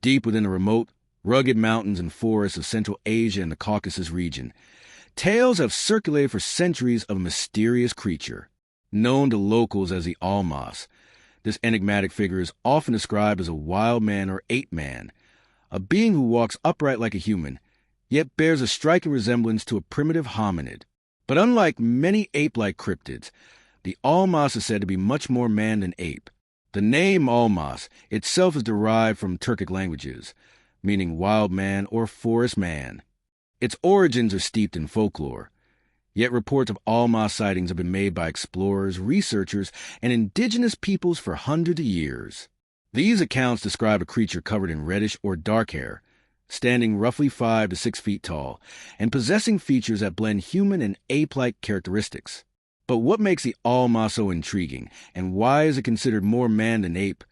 deep within the remote, rugged mountains and forests of Central Asia and the Caucasus region. Tales have circulated for centuries of a mysterious creature, known to locals as the Almas. This enigmatic figure is often described as a wild man or Ape-Man, a being who walks upright like a human, yet bears a striking resemblance to a primitive hominid. But unlike many ape-like cryptids, the Almas is said to be much more man than ape. The name Almas itself is derived from Turkic languages, meaning wild man or forest man. Its origins are steeped in folklore, yet reports of Almas sightings have been made by explorers, researchers, and indigenous peoples for hundreds of years. These accounts describe a creature covered in reddish or dark hair, standing roughly 5 to 6 feet tall, and possessing features that blend human and ape-like characteristics. But what makes the Almas so intriguing, and why is it considered more man than ape,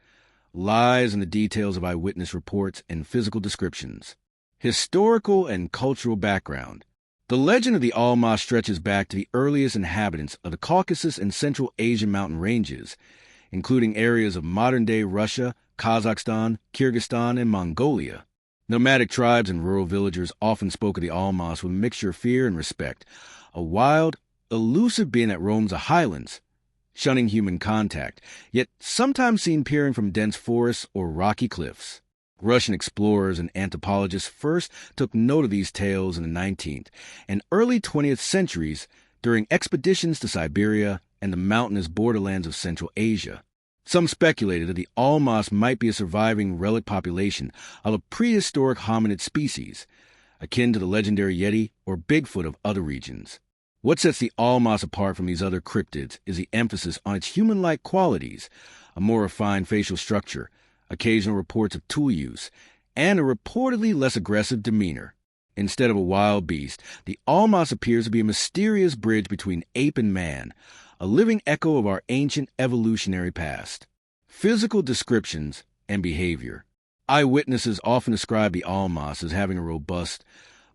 lies in the details of eyewitness reports and physical descriptions. Historical and cultural background. The legend of the Almas stretches back to the earliest inhabitants of the Caucasus and Central Asian mountain ranges, including areas of modern-day Russia, Kazakhstan, Kyrgyzstan, and Mongolia. Nomadic tribes and rural villagers often spoke of the Almas with a mixture of fear and respect, a wild, elusive being that roams the highlands, shunning human contact, yet sometimes seen peering from dense forests or rocky cliffs. Russian explorers and anthropologists first took note of these tales in the 19th and early 20th centuries during expeditions to Siberia and the mountainous borderlands of Central Asia. Some speculated that the Almas might be a surviving relic population of a prehistoric hominid species, akin to the legendary Yeti or Bigfoot of other regions. What sets the Almas apart from these other cryptids is the emphasis on its human-like qualities, a more refined facial structure, occasional reports of tool use, and a reportedly less aggressive demeanor. Instead of a wild beast, the Almas appears to be a mysterious bridge between ape and man, a living echo of our ancient evolutionary past. Physical descriptions and behavior. Eyewitnesses often describe the Almas as having a robust,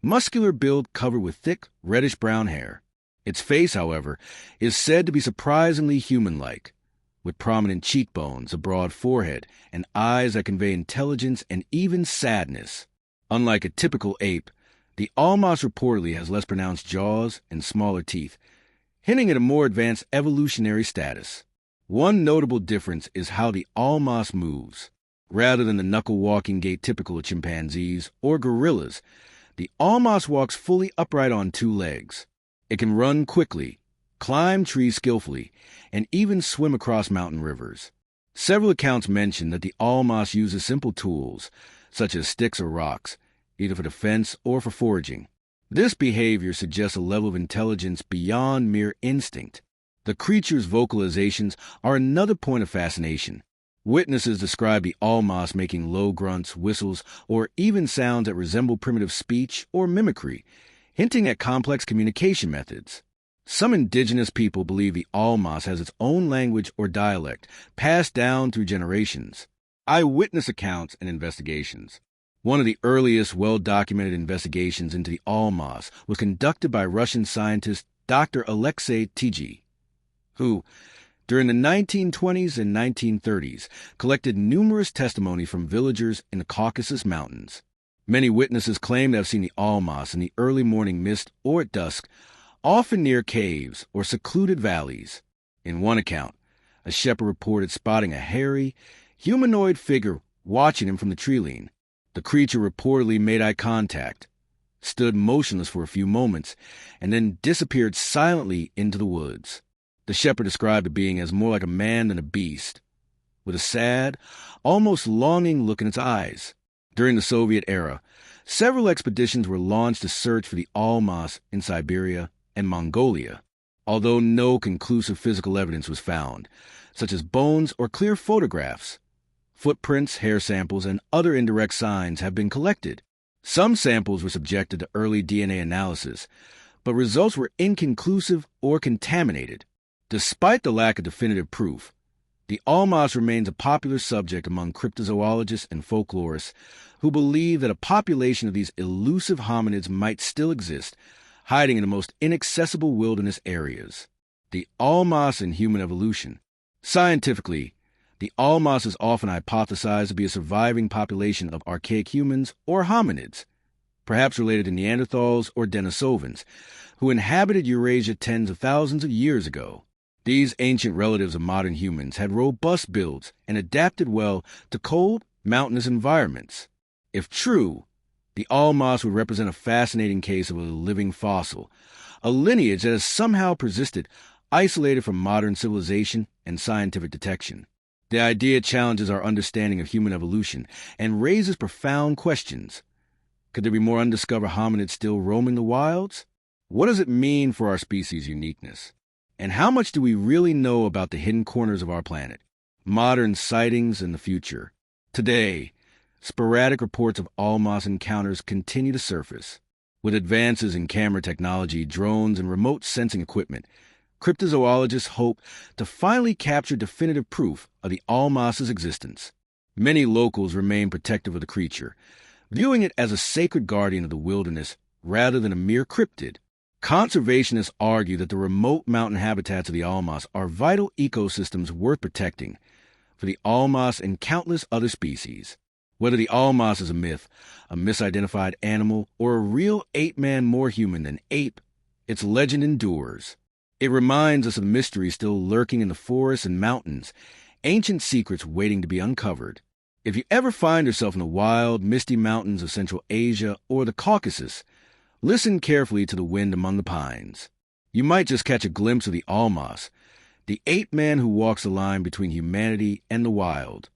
muscular build covered with thick, reddish-brown hair. Its face, however, is said to be surprisingly human-like, with prominent cheekbones, a broad forehead, and eyes that convey intelligence and even sadness. Unlike a typical ape, the Almas reportedly has less pronounced jaws and smaller teeth, hinting at a more advanced evolutionary status. One notable difference is how the Almas moves. Rather than the knuckle-walking gait typical of chimpanzees or gorillas, the Almas walks fully upright on 2 legs. It can run quickly, climb trees skillfully, and even swim across mountain rivers. Several accounts mention that the Almas uses simple tools, such as sticks or rocks, either for defense or for foraging. This behavior suggests a level of intelligence beyond mere instinct. The creature's vocalizations are another point of fascination. Witnesses describe the Almas making low grunts, whistles, or even sounds that resemble primitive speech or mimicry, hinting at complex communication methods. Some indigenous people believe the Almas has its own language or dialect, passed down through generations. Eyewitness accounts and investigations. One of the earliest well-documented investigations into the Almas was conducted by Russian scientist Dr. Alexei Tiji, who, during the 1920s and 1930s, collected numerous testimony from villagers in the Caucasus Mountains. Many witnesses claim to have seen the Almas in the early morning mist or at dusk, often near caves or secluded valleys. In one account, a shepherd reported spotting a hairy, humanoid figure watching him from the tree-line. The creature reportedly made eye contact, stood motionless for a few moments, and then disappeared silently into the woods. The shepherd described the being as more like a man than a beast, with a sad, almost longing look in its eyes. During the Soviet era, several expeditions were launched to search for the Almas in Siberia and Mongolia, although no conclusive physical evidence was found, such as bones or clear photographs. Footprints, hair samples, and other indirect signs have been collected. Some samples were subjected to early DNA analysis, but results were inconclusive or contaminated. Despite the lack of definitive proof, the Almas remains a popular subject among cryptozoologists and folklorists who believe that a population of these elusive hominids might still exist, hiding in the most inaccessible wilderness areas. The Almas in human evolution. Scientifically, The Almas is often hypothesized to be a surviving population of archaic humans or hominids, perhaps related to Neanderthals or Denisovans, who inhabited Eurasia tens of thousands of years ago. These ancient relatives of modern humans had robust builds and adapted well to cold, mountainous environments. If true, the Almas would represent a fascinating case of a living fossil, a lineage that has somehow persisted, isolated from modern civilization and scientific detection. The idea challenges our understanding of human evolution and raises profound questions. Could there be more undiscovered hominids still roaming the wilds? What does it mean for our species' uniqueness? And how much do we really know about the hidden corners of our planet? Modern sightings in the future. Today, sporadic reports of Almas encounters continue to surface. With advances in camera technology, drones, and remote sensing equipment, cryptozoologists hope to finally capture definitive proof of the Almas's existence. Many locals remain protective of the creature, viewing it as a sacred guardian of the wilderness rather than a mere cryptid. Conservationists argue that the remote mountain habitats of the Almas are vital ecosystems worth protecting for the Almas and countless other species. Whether the Almas is a myth, a misidentified animal, or a real Ape-Man more human than ape, its legend endures. It reminds us of mysteries still lurking in the forests and mountains, ancient secrets waiting to be uncovered. If you ever find yourself in the wild, misty mountains of Central Asia or the Caucasus, listen carefully to the wind among the pines. You might just catch a glimpse of the Almas, the Ape-Man who walks the line between humanity and the wild.